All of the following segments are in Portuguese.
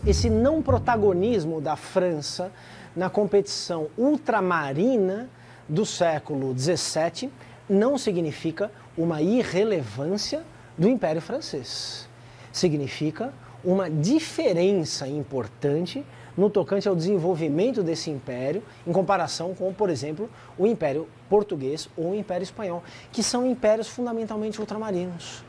esse não protagonismo da França na competição ultramarina do século XVII não significa uma irrelevância do Império Francês. Significa uma diferença importante no tocante ao desenvolvimento desse império em comparação com, por exemplo, o Império Português ou o Império Espanhol, que são impérios fundamentalmente ultramarinos.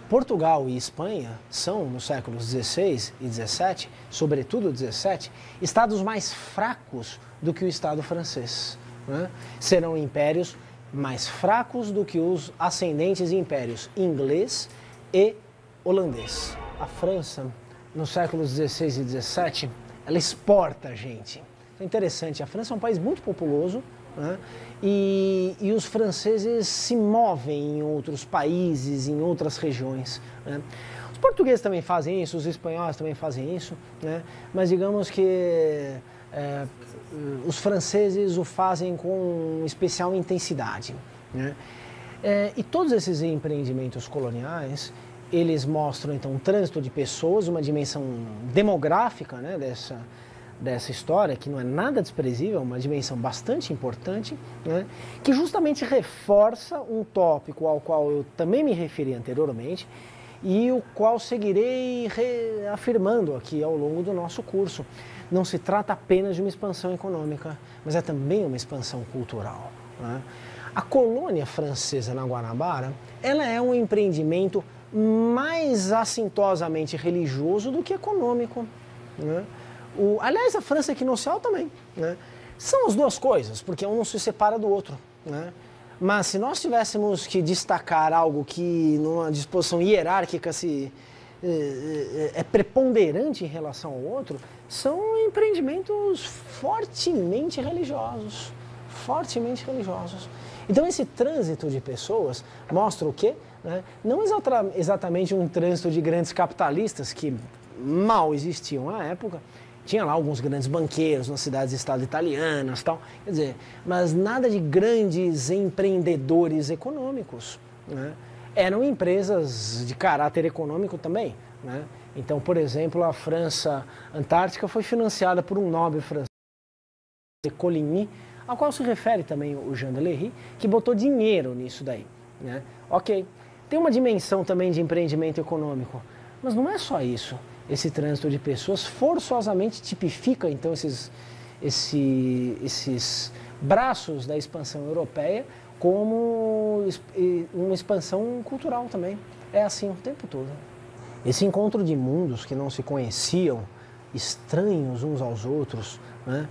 Portugal e Espanha são, nos séculos XVI e XVII, sobretudo XVII, estados mais fracos do que o Estado francês, né? Serão impérios mais fracos do que os ascendentes impérios inglês e holandês. A França, nos séculos XVI e XVII, ela exporta gente. É interessante, a França é um país muito populoso, né? E os franceses se movem em outros países, em outras regiões, né? Os portugueses também fazem isso, os espanhóis também fazem isso, né? Mas digamos que os franceses o fazem com especial intensidade, né? E todos esses empreendimentos coloniais, eles mostram então um trânsito de pessoas, uma dimensão demográfica, né, dessa história, que não é nada desprezível, uma dimensão bastante importante, né, que justamente reforça um tópico ao qual eu também me referi anteriormente e o qual seguirei reafirmando aqui ao longo do nosso curso. Não se trata apenas de uma expansão econômica, mas é também uma expansão cultural, né? A colônia francesa na Guanabara, ela é um empreendimento mais assintosamente religioso do que econômico, né? Aliás, a França equinocial também, né? São as duas coisas, porque um não se separa do outro, né? Mas se nós tivéssemos que destacar algo que numa disposição hierárquica é preponderante em relação ao outro, são empreendimentos fortemente religiosos, fortemente religiosos. Então esse trânsito de pessoas mostra o quê? Né? Não exatamente um trânsito de grandes capitalistas que mal existiam à época. Tinha lá alguns grandes banqueiros nas cidades-estado italianas, tal, quer dizer, mas nada de grandes empreendedores econômicos, né? Eram empresas de caráter econômico também, né? Então, por exemplo, a França Antártica foi financiada por um nobre francês, de Coligny, ao qual se refere também o Jean de Lery, que botou dinheiro nisso daí, né? Ok, tem uma dimensão também de empreendimento econômico, mas não é só isso. Esse trânsito de pessoas forçosamente tipifica, então, esses braços da expansão europeia como uma expansão cultural também. É assim o tempo todo. Esse encontro de mundos que não se conheciam, estranhos uns aos outros, né,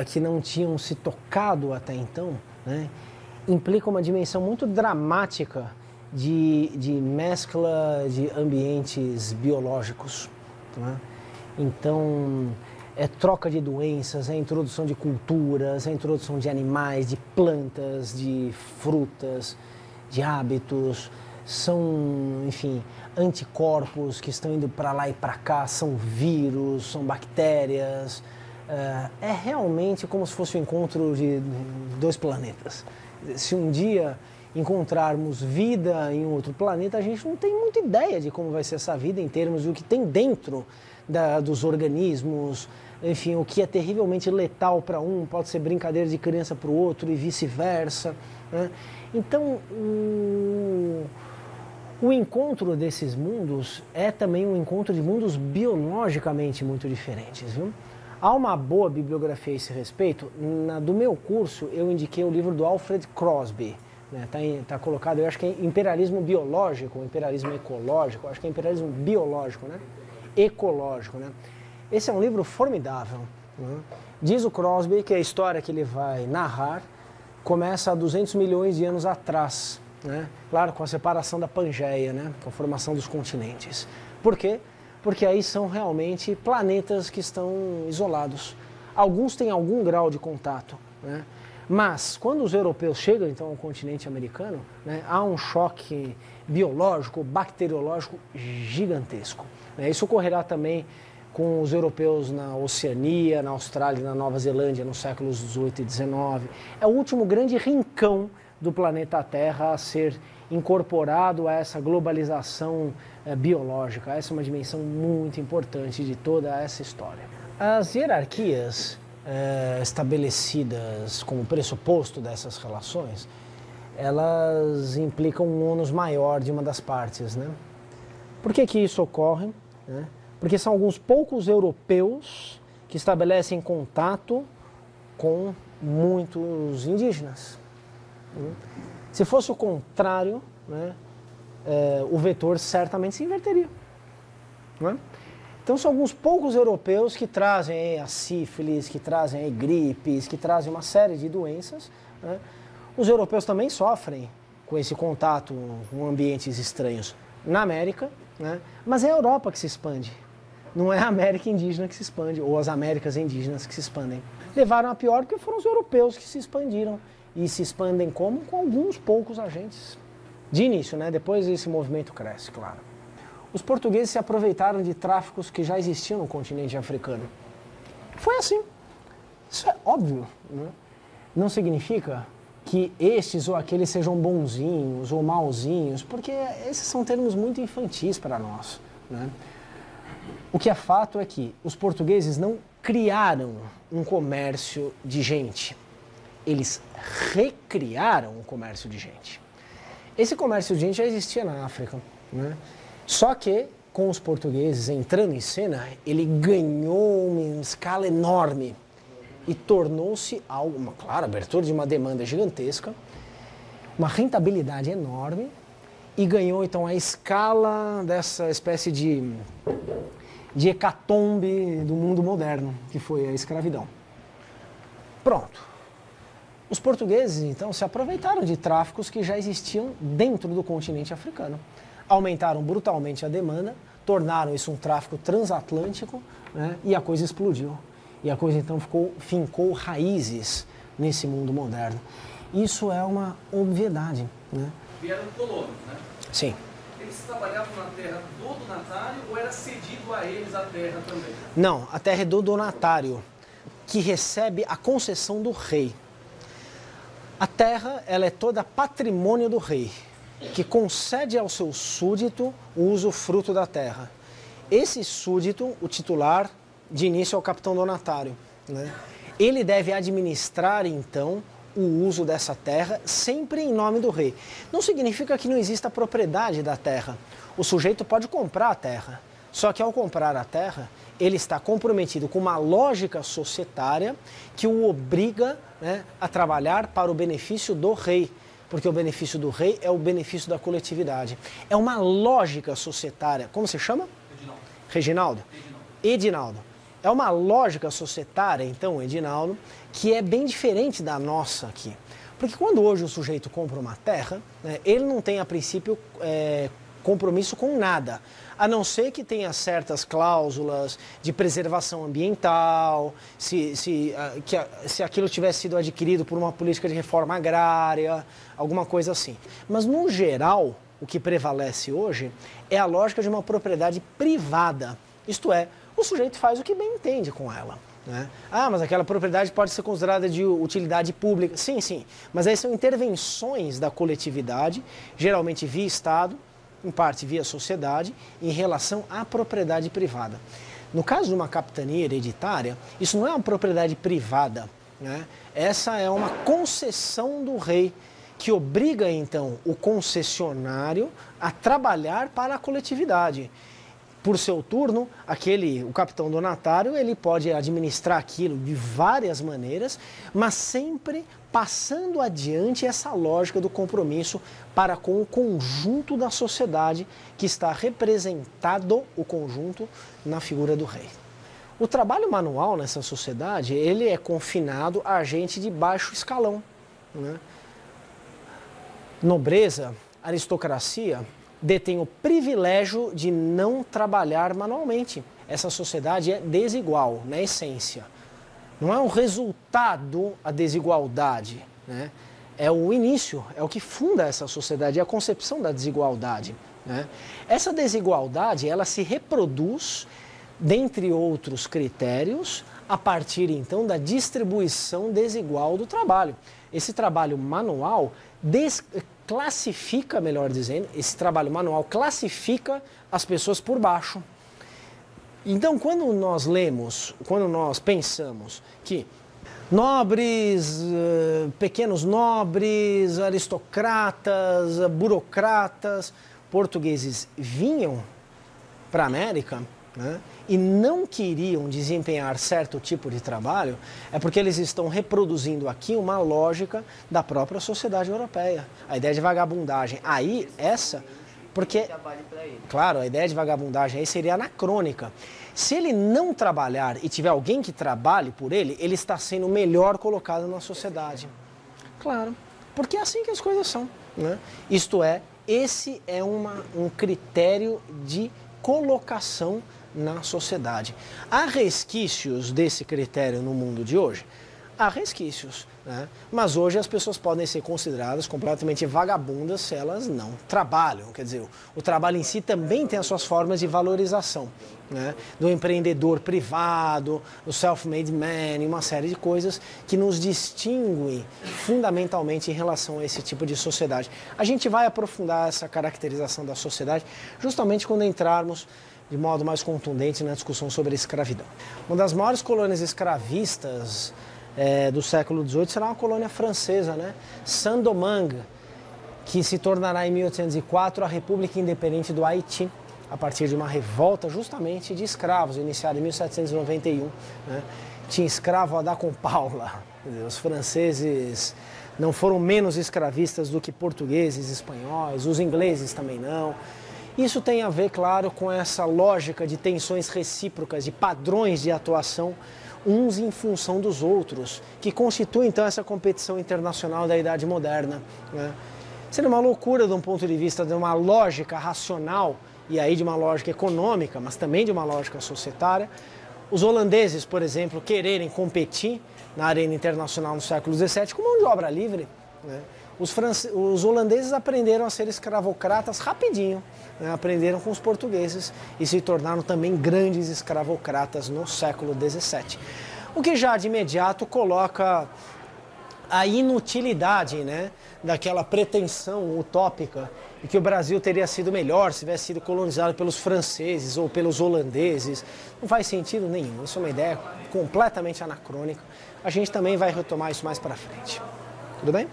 que não tinham se tocado até então, né, implica uma dimensão muito dramática de mescla de ambientes biológicos, né? Então, é troca de doenças, é introdução de culturas, é introdução de animais, de plantas, de frutas, de hábitos, são, enfim, anticorpos que estão indo para lá e para cá, são vírus, são bactérias, é realmente como se fosse o encontro de dois planetas. Se um dia encontrarmos vida em outro planeta, a gente não tem muita ideia de como vai ser essa vida em termos do que tem dentro dos organismos, enfim, o que é terrivelmente letal para um pode ser brincadeira de criança para o outro e vice-versa, né? Então, o encontro desses mundos é também um encontro de mundos biologicamente muito diferentes, viu? Há uma boa bibliografia a esse respeito. Do meu curso, eu indiquei o livro do Alfred Crosby, né? Tá colocado, eu acho que é imperialismo biológico, imperialismo ecológico, acho que é imperialismo biológico, né? Ecológico, né? Esse é um livro formidável, né? Diz o Crosby que a história que ele vai narrar começa há 200 milhões de anos atrás, né? Claro, com a separação da Pangeia, né? Com a formação dos continentes. Por quê? Porque aí são realmente planetas que estão isolados. Alguns têm algum grau de contato, né? Mas, quando os europeus chegam, então, ao continente americano, né, há um choque biológico, bacteriológico gigantesco, né? Isso ocorrerá também com os europeus na Oceania, na Austrália e na Nova Zelândia, nos séculos XVIII e XIX. É o último grande rincão do planeta Terra a ser incorporado a essa globalização biológica. Essa é uma dimensão muito importante de toda essa história. As hierarquias estabelecidas como pressuposto dessas relações, elas implicam um ônus maior de uma das partes, né? Por que que isso ocorre? Né? Porque são alguns poucos europeus que estabelecem contato com muitos indígenas. Se fosse o contrário, né, o vetor certamente se inverteria. Né? Então são alguns poucos europeus que trazem a sífilis, que trazem gripes, que trazem uma série de doenças. Né? Os europeus também sofrem com esse contato com ambientes estranhos na América, né? Mas é a Europa que se expande. Não é a América indígena que se expande, ou as Américas indígenas que se expandem. Levaram a pior porque foram os europeus que se expandiram. E se expandem como? Com alguns poucos agentes. De início, né? Depois esse movimento cresce, claro. Os portugueses se aproveitaram de tráficos que já existiam no continente africano. Foi assim. Isso é óbvio. Né? Não significa que estes ou aqueles sejam bonzinhos ou mauzinhos, porque esses são termos muito infantis para nós. Né? O que é fato é que os portugueses não criaram um comércio de gente, eles recriaram um comércio de gente. Esse comércio de gente já existia na África, né? Só que com os portugueses entrando em cena, ele ganhou uma escala enorme e tornou-se algo, claro, abertura de uma demanda gigantesca, uma rentabilidade enorme e ganhou então a escala dessa espécie de hecatombe do mundo moderno, que foi a escravidão. Pronto. Os portugueses, então, se aproveitaram de tráficos que já existiam dentro do continente africano. Aumentaram brutalmente a demanda, tornaram isso um tráfico transatlântico, né, e a coisa explodiu. E a coisa, então, fincou raízes nesse mundo moderno. Isso é uma obviedade. Né? Vieram colonos, né? Sim. Eles trabalhavam na terra do donatário ou era cedido a eles a terra também? Não, a terra é do donatário, que recebe a concessão do rei. A terra, ela é toda patrimônio do rei, que concede ao seu súdito o usufruto da terra. Esse súdito, o titular, de início é o capitão donatário. Né? Ele deve administrar, então, o uso dessa terra sempre em nome do rei. Não significa que não exista propriedade da terra. O sujeito pode comprar a terra, só que ao comprar a terra, ele está comprometido com uma lógica societária que o obriga, né, a trabalhar para o benefício do rei, porque o benefício do rei é o benefício da coletividade. É uma lógica societária. Como se chama? Reginaldo. Edinaldo. É uma lógica societária, então, Edinaldo, que é bem diferente da nossa aqui. Porque quando hoje o sujeito compra uma terra, né, ele não tem, a princípio, compromisso com nada, a não ser que tenha certas cláusulas de preservação ambiental, se aquilo tivesse sido adquirido por uma política de reforma agrária, alguma coisa assim. Mas, no geral, o que prevalece hoje é a lógica de uma propriedade privada, isto é, o sujeito faz o que bem entende com ela. Né? Ah, mas aquela propriedade pode ser considerada de utilidade pública. Sim, sim, mas aí são intervenções da coletividade, geralmente via Estado, em parte via sociedade, em relação à propriedade privada. No caso de uma capitania hereditária, isso não é uma propriedade privada, né? Essa é uma concessão do rei, que obriga então o concessionário a trabalhar para a coletividade. Por seu turno, o capitão donatário, ele pode administrar aquilo de várias maneiras, mas sempre passando adiante essa lógica do compromisso para com o conjunto da sociedade que está representado, o conjunto, na figura do rei. O trabalho manual nessa sociedade, ele é confinado a gente de baixo escalão. Né? Nobreza, aristocracia, detém o privilégio de não trabalhar manualmente. Essa sociedade é desigual, na essência. Não é um resultado a desigualdade, né? É o início, é o que funda essa sociedade, é a concepção da desigualdade. Né? Essa desigualdade, ela se reproduz, dentre outros critérios, a partir então da distribuição desigual do trabalho. Esse trabalho manual classifica, melhor dizendo, esse trabalho manual classifica as pessoas por baixo. Então, quando nós pensamos que nobres, pequenos nobres, aristocratas, burocratas, portugueses vinham para a América, né, e não queriam desempenhar certo tipo de trabalho, é porque eles estão reproduzindo aqui uma lógica da própria sociedade europeia. A ideia de vagabundagem aí, porque, claro, a ideia de vagabundagem aí seria anacrônica. Se ele não trabalhar e tiver alguém que trabalhe por ele, ele está sendo melhor colocado na sociedade. Claro, porque é assim que as coisas são, né? Isto é, esse é um critério de colocação na sociedade. Há resquícios desse critério no mundo de hoje? Há resquícios, né? Mas hoje as pessoas podem ser consideradas completamente vagabundas se elas não trabalham. Quer dizer, o trabalho em si também tem as suas formas de valorização, né? Do empreendedor privado, do self-made man, e uma série de coisas que nos distinguem fundamentalmente em relação a esse tipo de sociedade. A gente vai aprofundar essa caracterização da sociedade justamente quando entrarmos de modo mais contundente na discussão sobre a escravidão. Uma das maiores colônias escravistas do século XVIII será uma colônia francesa, né? Saint-Domingue, que se tornará em 1804 a República Independente do Haiti, a partir de uma revolta justamente de escravos, iniciada em 1791. Né? Tinha escravo a dar com pau lá. Os franceses não foram menos escravistas do que portugueses, espanhóis, os ingleses também não. Isso tem a ver, claro, com essa lógica de tensões recíprocas, de padrões de atuação, uns em função dos outros, que constitui então essa competição internacional da Idade Moderna, né? Seria uma loucura de um ponto de vista de uma lógica racional, e aí de uma lógica econômica, mas também de uma lógica societária, os holandeses, por exemplo, quererem competir na arena internacional no século XVII com mão de obra livre, né? Os holandeses aprenderam a ser escravocratas rapidinho, né? Aprenderam com os portugueses e se tornaram também grandes escravocratas no século XVII. O que já de imediato coloca a inutilidade, né, daquela pretensão utópica de que o Brasil teria sido melhor se tivesse sido colonizado pelos franceses ou pelos holandeses. Não faz sentido nenhum, isso é uma ideia completamente anacrônica. A gente também vai retomar isso mais para frente. Tudo bem?